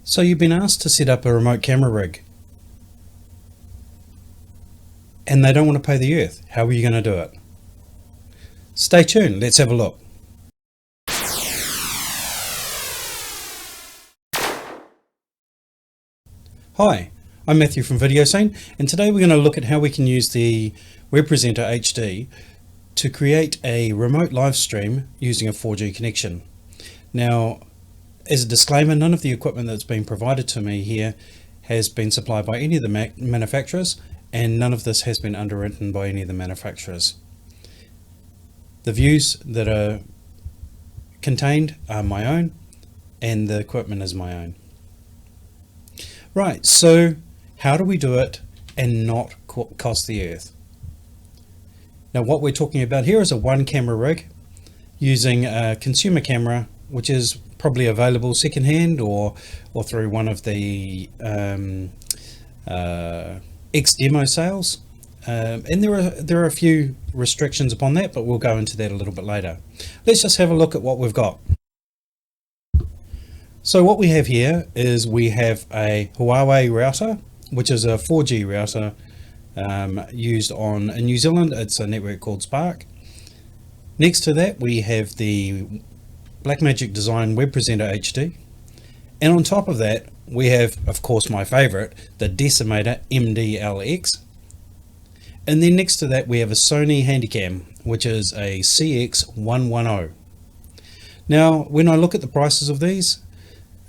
So you've been asked to set up a remote camera rig and they don't want to pay the earth. How are you going to do it? Stay tuned, let's have a look. Hi, I'm Matthew from VideoScene, and today we're going to look at how we can use the Web Presenter HD to create a remote live stream using a 4G connection. Now, as a disclaimer, none of the equipment that's been provided to me here has been supplied by any of the manufacturers, and none of this has been underwritten by any of the manufacturers. The views that are contained are my own, and the equipment is my own. Right, so how do we do it and not cost the earth? Now, what we're talking about here is a one camera rig using a consumer camera, which is probably available secondhand or through one of the ex-demo sales. And there are a few restrictions upon that, but we'll go into that a little bit later. Let's just have a look at what we've got. So what we have here is we have a Huawei router, which is a 4G router used in New Zealand. It's a network called Spark. Next to that, we have the Blackmagic Design Web Presenter HD. And on top of that, we have, of course, my favorite, the Decimator MD-LX. And then next to that, we have a Sony Handycam, which is a CX110. Now, when I look at the prices of these,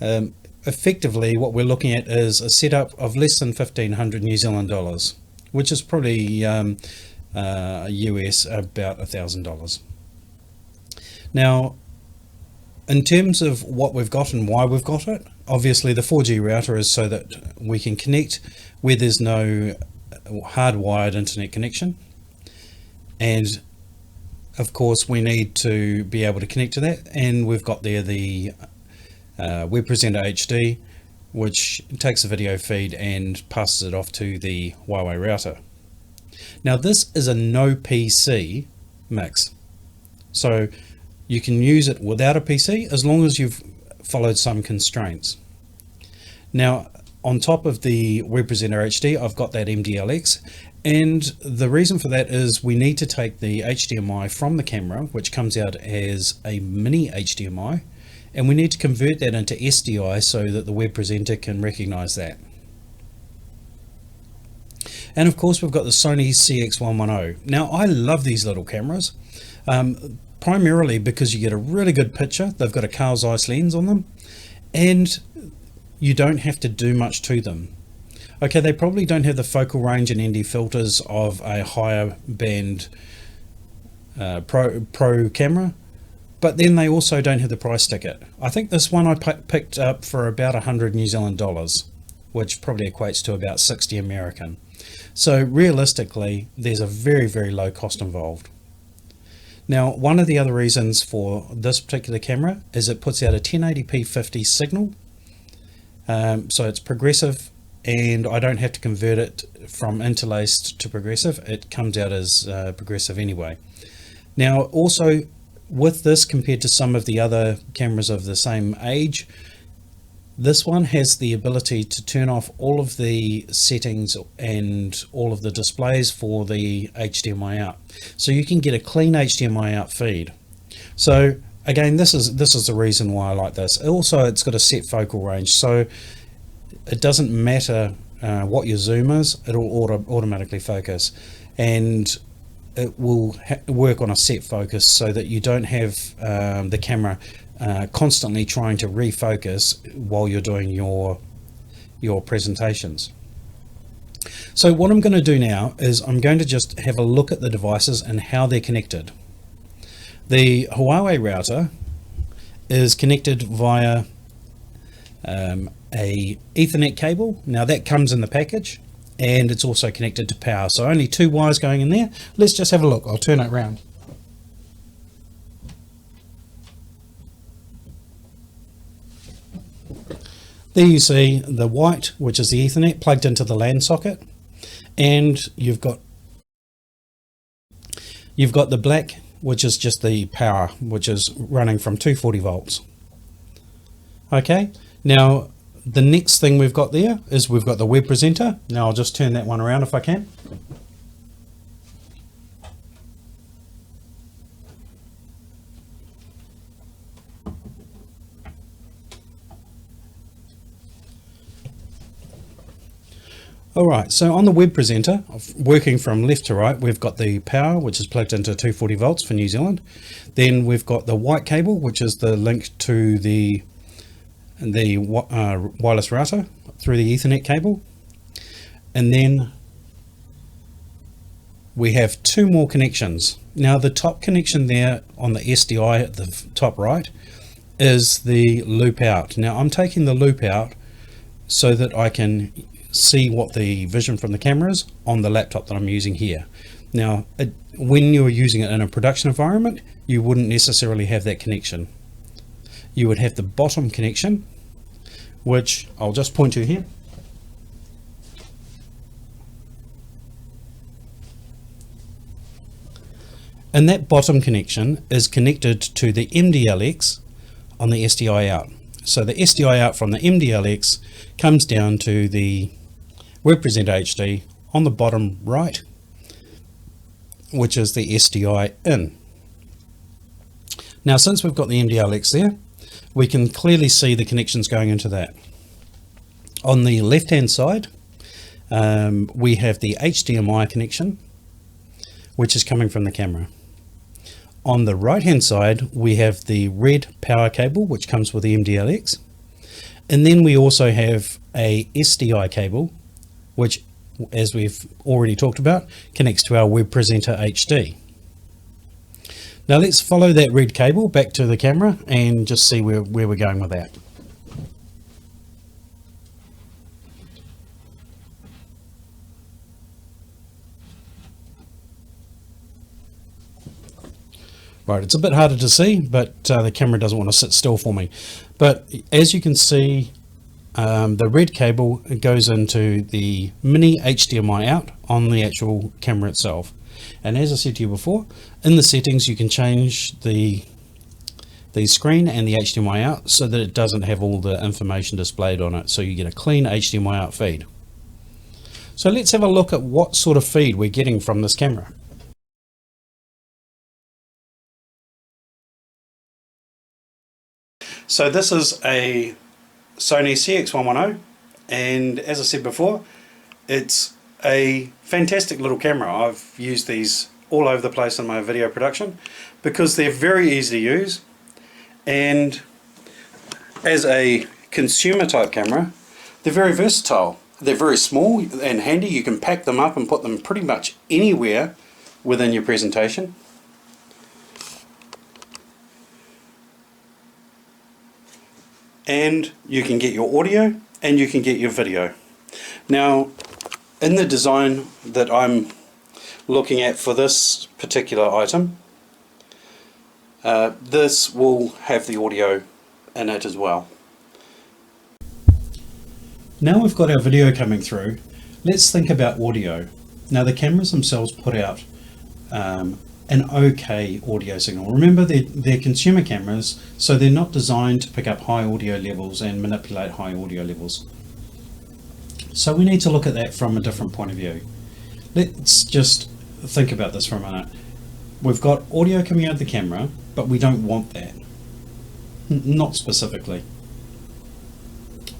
effectively what we're looking at is a setup of less than 1,500 New Zealand dollars, which is probably US about $1,000. Now, in terms of what we've got and why we've got it, obviously the 4G router is so that we can connect where there's no hardwired internet connection, and of course we need to be able to connect to that, and we've got there the Web Presenter HD, which takes a video feed and passes it off to the Huawei router. Now, this is a no PC mix, so you can use it without a PC as long as you've followed some constraints. Now, on top of the Web Presenter HD, I've got that MD-LX, and the reason for that is we need to take the HDMI from the camera, which comes out as a mini HDMI, and we need to convert that into SDI so that the Web Presenter can recognize that. And of course, we've got the Sony CX110. Now, I love these little cameras, primarily because you get a really good picture. They've got a Carl's Zeiss lens on them, and you don't have to do much to them. Okay, they probably don't have the focal range and ND filters of a higher band pro camera, but then they also don't have the price ticket. I think this one I picked up for about 100 New Zealand dollars, which probably equates to about 60 American. So realistically, there's a very, very low cost involved. Now, one of the other reasons for this particular camera is it puts out a 1080p 50 signal. So it's progressive, and I don't have to convert it from interlaced to progressive. It comes out as progressive anyway. Now, also with this, compared to some of the other cameras of the same age, this one has the ability to turn off all of the settings and all of the displays for the HDMI out. So you can get a clean HDMI out feed. So again, this is the reason why I like this. Also, it's got a set focal range, so it doesn't matter what your zoom is, it'll automatically focus, and it will work on a set focus so that you don't have the camera constantly trying to refocus while you're doing your presentations. So what I'm going to do now is I'm going to just have a look at the devices and how they're connected. The Huawei router is connected via a Ethernet cable. Now that comes in the package, and it's also connected to power, so only two wires going in there. Let's just have a look. I'll turn it around. There you see the white, which is the Ethernet plugged into the LAN socket, and you've got the black, which is just the power, which is running from 240 volts. Okay, now the next thing we've got there is we've got the web presenter. Now I'll just turn that one around if I can. Alright, so on the web presenter, working from left to right, we've got the power, which is plugged into 240 volts for New Zealand. Then we've got the white cable, which is the link to the wireless router through the Ethernet cable. And then we have two more connections. Now the top connection there on the SDI at the top right is the loop out. Now I'm taking the loop out so that I can see what the vision from the camera is on the laptop that I'm using here. Now when you're using it in a production environment, you wouldn't necessarily have that connection. You would have the bottom connection, which I'll just point to here. And that bottom connection is connected to the MD-LX on the SDI out. So the SDI out from the MD-LX comes down to the Web Presenter HD on the bottom right, which is the SDI in. Now since we've got the MD-LX there, we can clearly see the connections going into that. On the left hand side, we have the HDMI connection, which is coming from the camera. On the right hand side, we have the red power cable, which comes with the MD-LX. And then we also have a SDI cable, which, as we've already talked about, connects to our Web Presenter HD. Now let's follow that red cable back to the camera and just see where we're going with that. Right, it's a bit harder to see, but the camera doesn't want to sit still for me. But as you can see, the red cable goes into the mini HDMI out on the actual camera itself. And as I said to you before, in the settings you can change the screen and the HDMI out so that it doesn't have all the information displayed on it, so you get a clean HDMI out feed. So let's have a look at what sort of feed we're getting from this camera. So this is a Sony CX110, and as I said before, it's a fantastic little camera. I've used these all over the place in my video production because they're very easy to use, and as a consumer type camera, they're very versatile. They're very small and handy. You can pack them up and put them pretty much anywhere within your presentation. And you can get your audio and you can get your video. Now in the design that I'm looking at for this particular item, this will have the audio in it as well. Now we've got our video coming through, let's think about audio. Now the cameras themselves put out an okay audio signal. Remember, they're consumer cameras, so they're not designed to pick up high audio levels and manipulate high audio levels. So we need to look at that from a different point of view. Let's just think about this for a minute. We've got audio coming out of the camera, but we don't want that. Not specifically.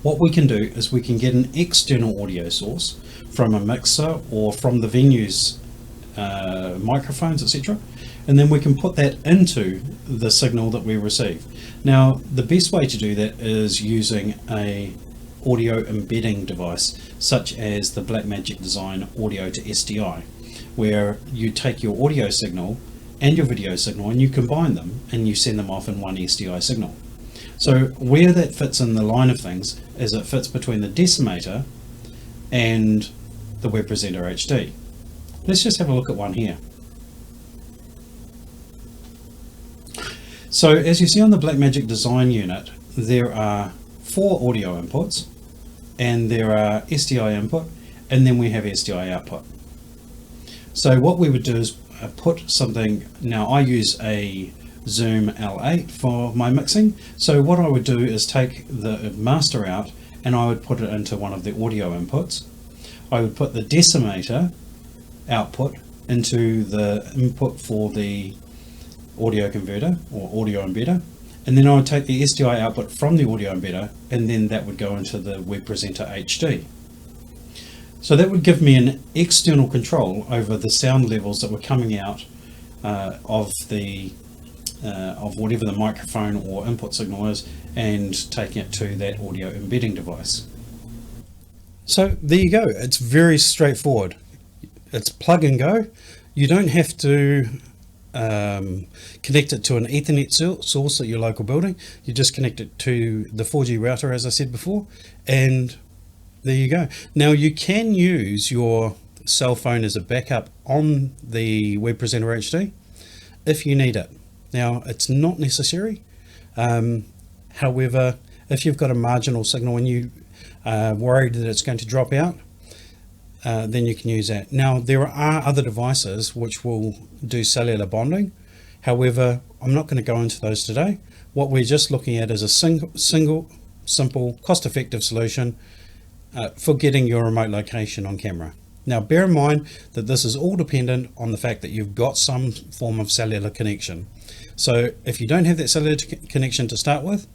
What we can do is we can get an external audio source from a mixer or from the venue's microphones, etc., and then we can put that into the signal that we receive. Now the best way to do that is using a audio embedding device such as the Blackmagic Design Audio to SDI, where you take your audio signal and your video signal and you combine them and you send them off in one SDI signal. So where that fits in the line of things is it fits between the Decimator and the Web Presenter HD. Let's just have a look at one here. So as you see on the Blackmagic Design unit, there are 4 audio inputs and there are SDI input, and then we have SDI output. So what we would do is put something, now I use a Zoom L8 for my mixing, so what I would do is take the master out and I would put it into one of the audio inputs. I would put the Decimator output into the input for the audio converter or audio embedder, and then I would take the SDI output from the audio embedder, and then that would go into the web presenter HD. So that would give me an external control over the sound levels that were coming out of whatever the microphone or input signal is, and taking it to that audio embedding device. So there you go. It's very straightforward. It's plug and go. You don't have to connect it to an Ethernet source at your local building. You just connect it to the 4G router, as I said before, and there you go. Now you can use your cell phone as a backup on the web presenter HD if you need it. Now it's not necessary. However, if you've got a marginal signal and you are worried that it's going to drop out, then you can use that. Now there are other devices which will do cellular bonding. However, I'm not going to go into those today. What we're just looking at is a simple, cost-effective solution for getting your remote location on camera. Now bear in mind that this is all dependent on the fact that you've got some form of cellular connection. So if you don't have that cellular connection to start with,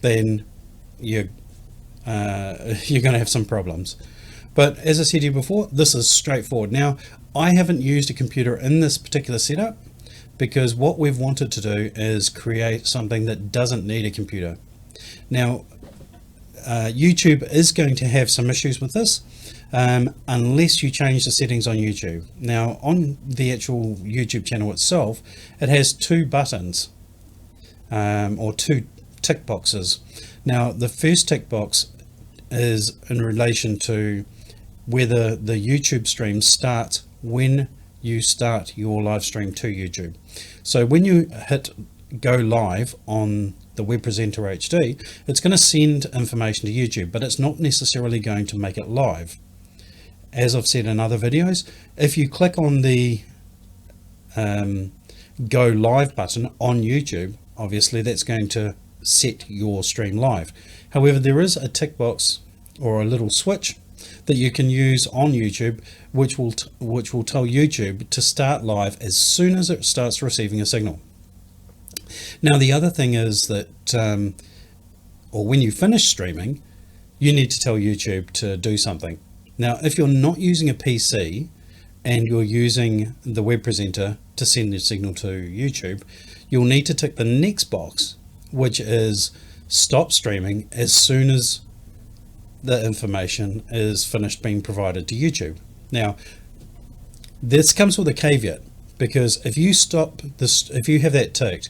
then you're going to have some problems. But as I said to you before, this is straightforward. Now I haven't used a computer in this particular setup because what we've wanted to do is create something that doesn't need a computer. Now YouTube is going to have some issues with this unless you change the settings on YouTube. Now on the actual YouTube channel itself, it has two buttons or two tick boxes. Now the first tick box is in relation to whether the YouTube stream starts when you start your live stream to YouTube. So when you hit go live on the web presenter HD, it's going to send information to YouTube, but it's not necessarily going to make it live. As I've said in other videos, if you click on the go live button on YouTube, obviously that's going to set your stream live. However, there is a tick box or a little switch that you can use on YouTube which will tell YouTube to start live as soon as it starts receiving a signal. Now the other thing is that or when you finish streaming, you need to tell YouTube to do something. Now if you're not using a PC and you're using the web presenter to send the signal to YouTube, you'll need to tick the next box, which is stop streaming as soon as the information is finished being provided to YouTube. Now this comes with a caveat, because if you stop this, if you have that ticked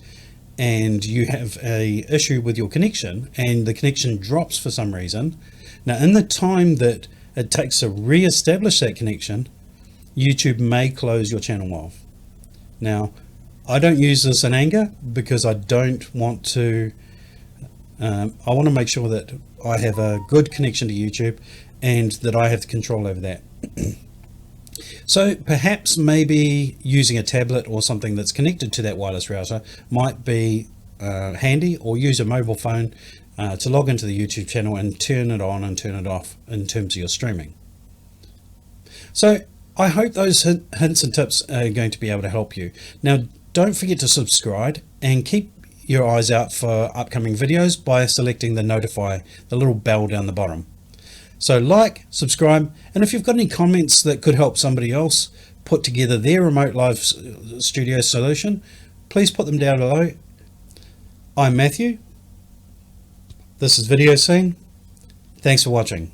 and you have a issue with your connection and the connection drops for some reason, now in the time that it takes to re-establish that connection, YouTube may close your channel off. Now I don't use this in anger because I don't want to I want to make sure that I have a good connection to YouTube and that I have the control over that. So perhaps maybe using a tablet or something that's connected to that wireless router might be handy, or use a mobile phone to log into the YouTube channel and turn it on and turn it off in terms of your streaming. So I hope those hints and tips are going to be able to help you. Now don't forget to subscribe and keep your eyes out for upcoming videos by selecting the notify, the little bell down the bottom. So like, subscribe, and if you've got any comments that could help somebody else put together their remote live studio solution, please put them down below. I'm Matthew. This is Video Scene. Thanks for watching.